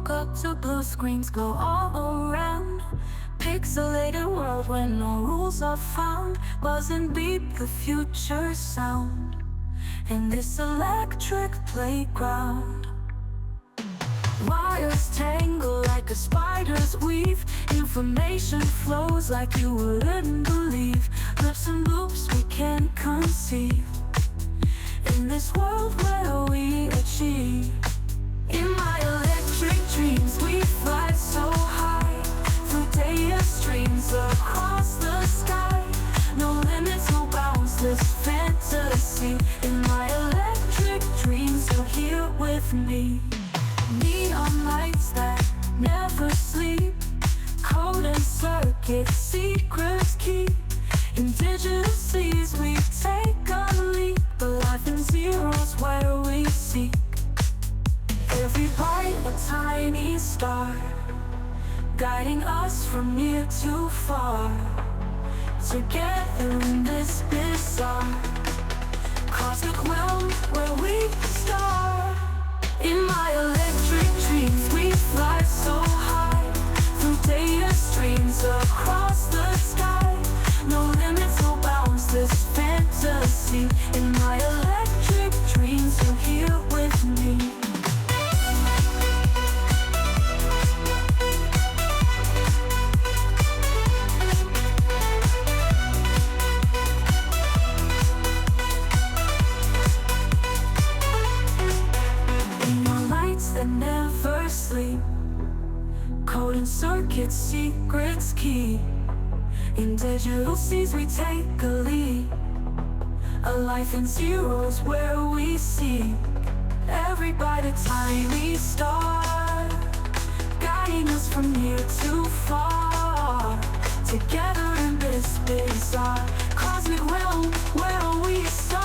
Woke up to blue screens go all around. Pixelated world where no rules are found. Buzz and beep, the future sound in this electric playground. Wires tangle like a spider's weave. Information flows like you wouldn't believe. Lips and loops we can't conceive in this world where we achieve. In my electric dreams we fly so high, through data streams across the sky. No limits, no bounds, this fantasy. In my electric dreams you're here with me. Neon lights that never sleep, code and circuit secrets keep. In digital seas we take a leap, but life in zeros where we seek. Every bite a tiny star, guiding us from near to far. Together in this bizarre cosmic realm where we start. In my electric dreams we fly so high, through data streams across the sky. No limits, no bounds, this fantasy. In my electric dreams you're here with me. That never sleep, code and circuit secrets key. In digital seas we take a leap, a life in zeros where we seek. Every bite a tiny star, guiding us from near to far. Together in this bizarre cosmic realm where we start.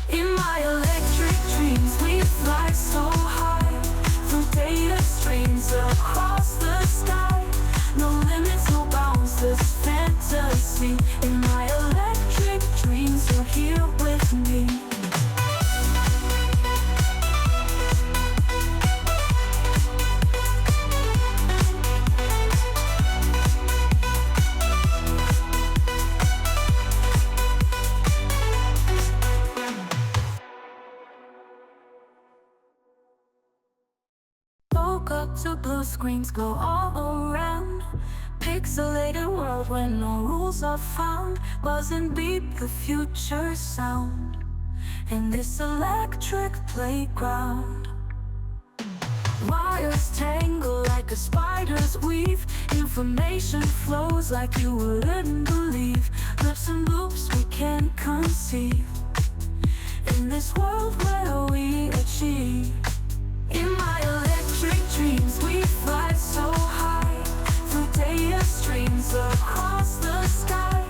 In my electric dreams we fly so high, through data streams across the sky. No limits, no bounds, this fantasy. In my electric dreams you're here with me. Woke up to blue screens go all around. Pixelated world where no rules are found. Buzz and beep, the future sound in this electric playground. Wires tangle like a spider's weave. Information flows like you wouldn't believe. Lips and loops we can't conceive in this world where we achieve. In my electric dreams we fly so high, through data streams across the sky.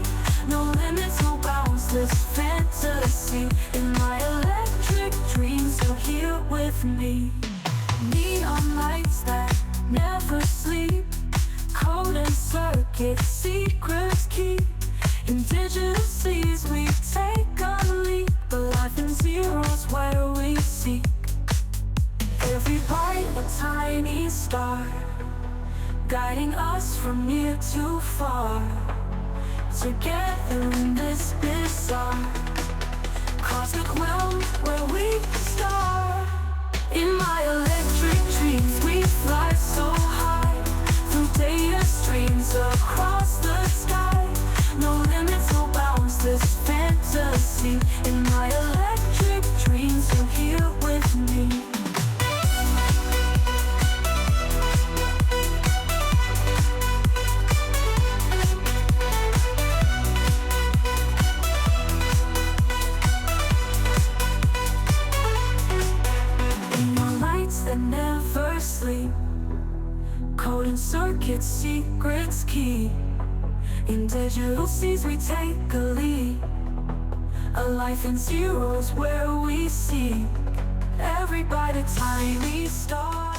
No limits, no bounds, this fantasy. In my electric dreams you're here with me. Neon lights that never sleep, code and circuit secrets keep. In digital seas we take a leap, but life in zeros where we seek. Every bite a tiny star, guiding us from near to far. Together in this bizarre cosmic realm where we start. In my electric dreams we fly so high, through data streams across the sky. No limits, no bounds, this fantasy. In my electric dreams you're here with me. That never sleep, code and circuit secrets key. In digital seas we take a leap, a life in zeros where we seek. Every bite a tiny star.